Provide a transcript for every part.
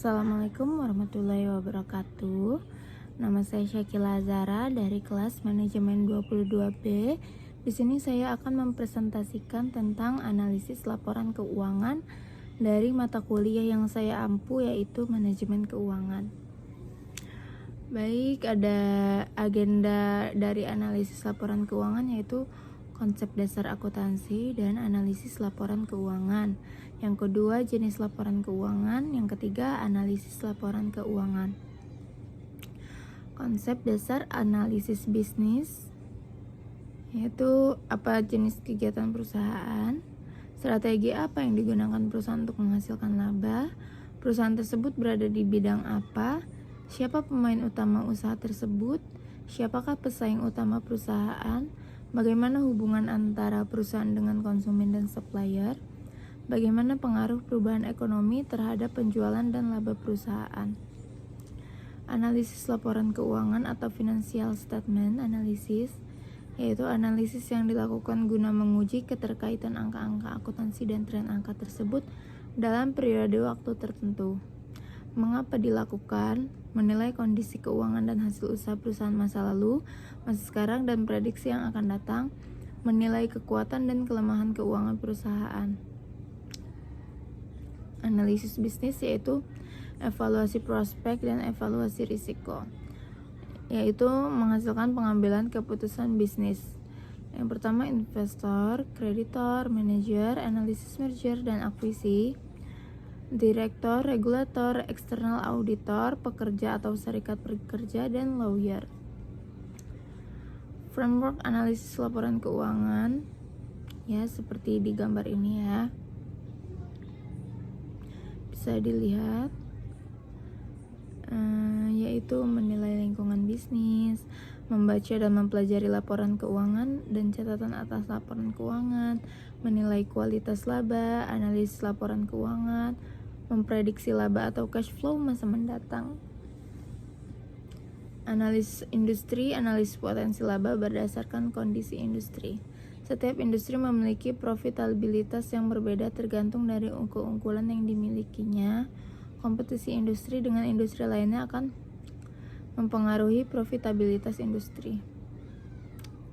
Assalamualaikum warahmatullahi wabarakatuh. Nama saya Syakila Azara dari kelas manajemen 22B. Di sini saya akan mempresentasikan tentang analisis laporan keuangan dari mata kuliah yang saya ampu, yaitu manajemen keuangan. Baik, ada agenda dari analisis laporan keuangan, yaitu konsep dasar akuntansi dan analisis laporan keuangan. Yang kedua, jenis laporan keuangan. Yang ketiga, analisis laporan keuangan. Konsep dasar analisis bisnis, yaitu apa jenis kegiatan perusahaan, strategi apa yang digunakan perusahaan untuk menghasilkan laba, perusahaan tersebut berada di bidang apa, siapa pemain utama usaha tersebut, siapakah pesaing utama perusahaan, bagaimana hubungan antara perusahaan dengan konsumen dan supplier, bagaimana pengaruh perubahan ekonomi terhadap penjualan dan laba perusahaan. Analisis laporan keuangan atau financial statement analysis, yaitu analisis yang dilakukan guna menguji keterkaitan angka-angka akuntansi dan tren angka tersebut dalam periode waktu tertentu. Mengapa dilakukan? Menilai kondisi keuangan dan hasil usaha perusahaan masa lalu, masa sekarang, dan prediksi yang akan datang. Menilai kekuatan dan kelemahan keuangan perusahaan. Analisis bisnis yaitu evaluasi prospek dan evaluasi risiko, yaitu menghasilkan pengambilan keputusan bisnis. Yang pertama, investor, kreditor, manajer, analisis merger dan akuisisi, direktur, regulator, eksternal auditor, pekerja atau serikat pekerja, dan lawyer. Framework analisis laporan keuangan, ya seperti di gambar ini ya, bisa dilihat, yaitu menilai lingkungan bisnis, membaca dan mempelajari laporan keuangan dan catatan atas laporan keuangan, menilai kualitas laba, analisis laporan keuangan, memprediksi laba atau cash flow masa mendatang. Analisis industri, analisis potensi laba berdasarkan kondisi industri. Setiap industri memiliki profitabilitas yang berbeda tergantung dari keunggulan yang dimilikinya. Kompetisi industri dengan industri lainnya akan mempengaruhi profitabilitas industri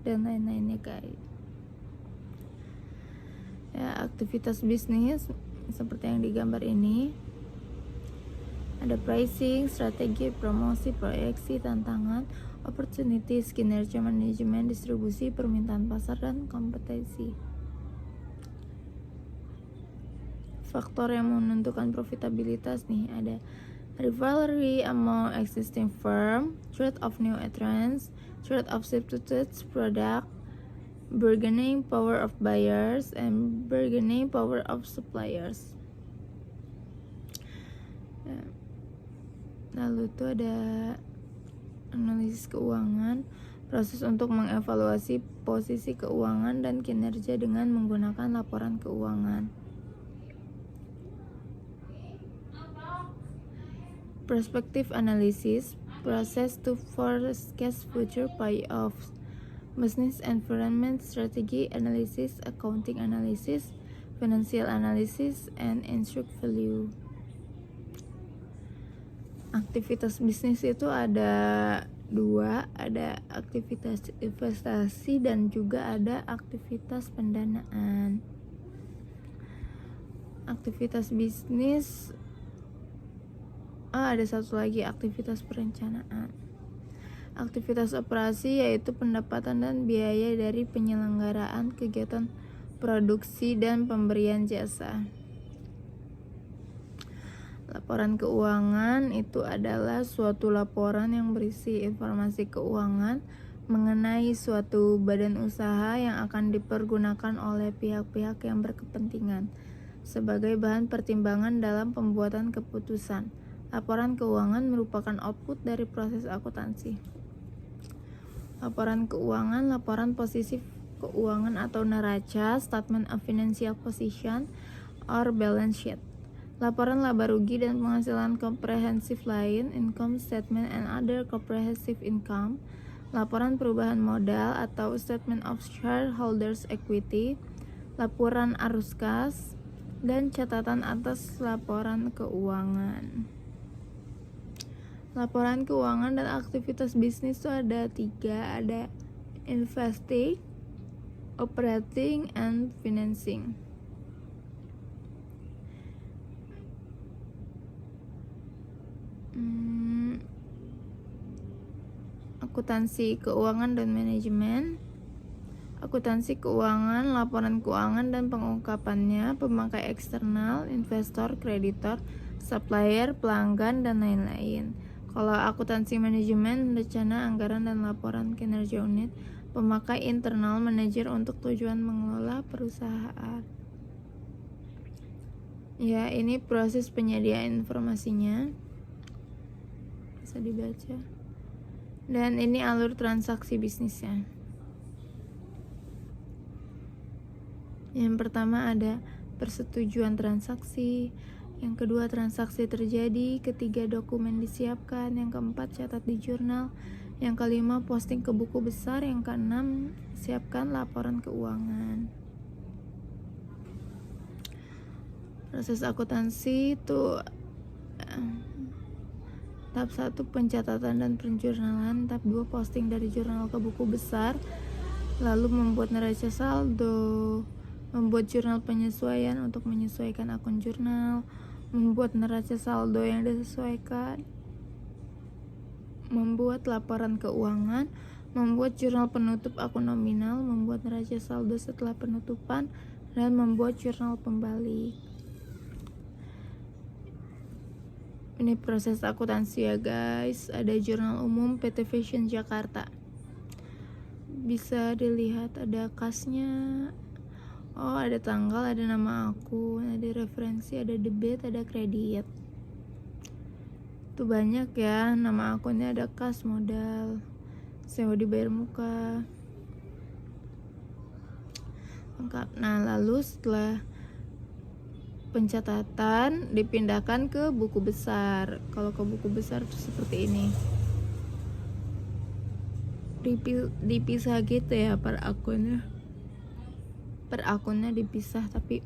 dan lain-lainnya, guys. Ya, aktivitas bisnis seperti yang digambar ini. Ada pricing, strategi, promosi, proyeksi, tantangan, opportunities, kinerja manajemen, distribusi, permintaan pasar, dan kompetisi. Faktor yang menentukan profitabilitas nih ada rivalry among existing firm, threat of new entrants, threat of substitute product, bargaining power of buyers, and bargaining power of suppliers. Lalu itu ada analisis keuangan, proses untuk mengevaluasi posisi keuangan dan kinerja dengan menggunakan laporan keuangan. Perspective analysis, process to forecast future payoffs, business environment strategy analysis, accounting analysis, financial analysis, and intrinsic value. Aktivitas bisnis itu ada dua, ada aktivitas investasi dan juga ada aktivitas pendanaan. Aktivitas bisnis, ada satu lagi, aktivitas perencanaan. Aktivitas operasi yaitu pendapatan dan biaya dari penyelenggaraan kegiatan produksi dan pemberian jasa. Laporan keuangan itu adalah suatu laporan yang berisi informasi keuangan mengenai suatu badan usaha yang akan dipergunakan oleh pihak-pihak yang berkepentingan sebagai bahan pertimbangan dalam pembuatan keputusan. Laporan keuangan merupakan output dari proses akuntansi. Laporan keuangan, laporan posisi keuangan atau neraca, statement of financial position or balance sheet. Laporan laba rugi dan penghasilan komprehensif lain, income statement and other comprehensive income. Laporan perubahan modal atau statement of shareholders equity. Laporan arus kas dan catatan atas laporan keuangan. Laporan keuangan dan aktivitas bisnis itu ada 3, ada investing, operating, and financing. Akuntansi keuangan dan manajemen. Akuntansi keuangan, laporan keuangan dan pengungkapannya, pemakai eksternal, investor, kreditor, supplier, pelanggan, dan lain-lain. Kalau akuntansi manajemen, rencana, anggaran, dan laporan kinerja unit, pemakai internal, manajer untuk tujuan mengelola perusahaan. Ya, ini proses penyediaan informasinya, bisa dibaca. Dan ini alur transaksi bisnisnya. Yang pertama ada persetujuan transaksi, yang kedua transaksi terjadi, ketiga dokumen disiapkan, yang keempat catat di jurnal, yang kelima posting ke buku besar, yang keenam siapkan laporan keuangan. Proses akuntansi itu tahap 1 pencatatan dan penjurnalan, tahap 2 posting dari jurnal ke buku besar, lalu membuat neraca saldo, membuat jurnal penyesuaian untuk menyesuaikan akun jurnal, membuat neraca saldo yang disesuaikan, membuat laporan keuangan, membuat jurnal penutup akun nominal, membuat neraca saldo setelah penutupan, dan membuat jurnal pembalik. Ini proses akuntansi ya guys. Ada jurnal umum PT Fashion Jakarta, bisa dilihat ada kasnya. Oh, ada tanggal, ada nama akun, ada referensi, ada debit, ada kredit. Itu banyak ya, nama akunnya, ada kas, modal, sewa dibayar muka, lengkap. Nah, lalu setelah pencatatan dipindahkan ke buku besar. Kalau ke buku besar itu seperti ini, dipisah gitu ya per akunnya dipisah, tapi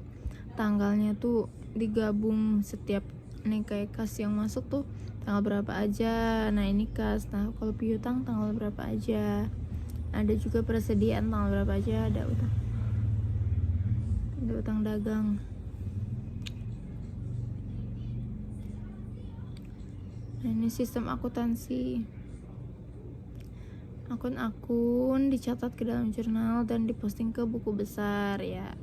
tanggalnya tuh digabung. Setiap nih kayak kas yang masuk tuh tanggal berapa aja, nah ini kas. Nah kalau piutang tanggal berapa aja, ada juga persediaan tanggal berapa aja, ada utang dagang. Nah ini sistem akuntansi. Akun-akun dicatat ke dalam jurnal dan diposting ke buku besar ya.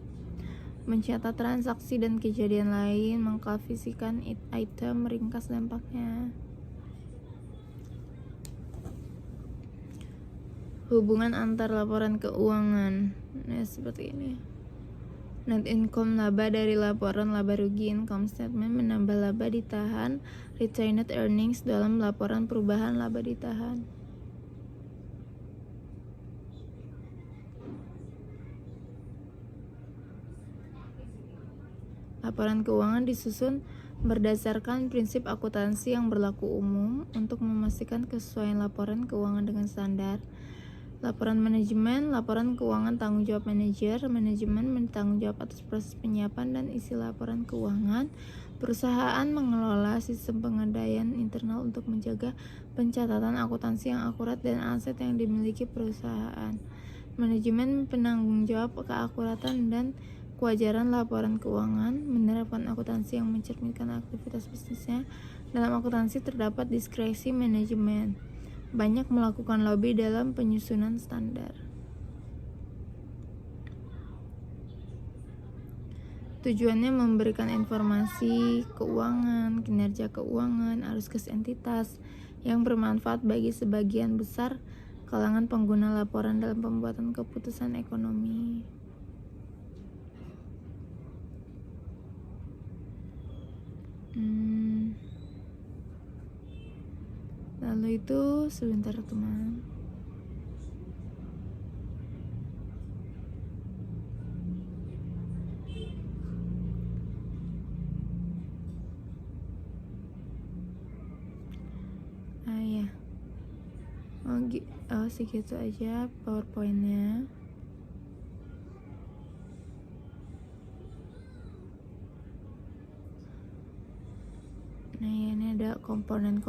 Mencatat transaksi dan kejadian lain, mengklasifikasikan item, meringkas dampaknya. Hubungan antar laporan keuangan. Nah, seperti ini. Net income laba dari laporan laba rugi income statement, menambah laba ditahan, retained earnings dalam laporan perubahan laba ditahan. Laporan keuangan disusun berdasarkan prinsip akuntansi yang berlaku umum untuk memastikan kesesuaian laporan keuangan dengan standar. Laporan manajemen, laporan keuangan tanggung jawab manajer. Manajemen bertanggung jawab atas proses penyiapan dan isi laporan keuangan. Perusahaan mengelola sistem pengendalian internal untuk menjaga pencatatan akuntansi yang akurat dan aset yang dimiliki perusahaan. Manajemen penanggung jawab keakuratan dan kewajaran laporan keuangan, menerapkan akuntansi yang mencerminkan aktivitas bisnisnya. Dalam akuntansi terdapat diskresi manajemen, banyak melakukan lobby dalam penyusunan standar. Tujuannya memberikan informasi keuangan, kinerja keuangan, arus kas entitas yang bermanfaat bagi sebagian besar kalangan pengguna laporan dalam pembuatan keputusan ekonomi. Lalu itu sebentar teman. Segitu aja PowerPoint-nya. Nah, ini ada komponen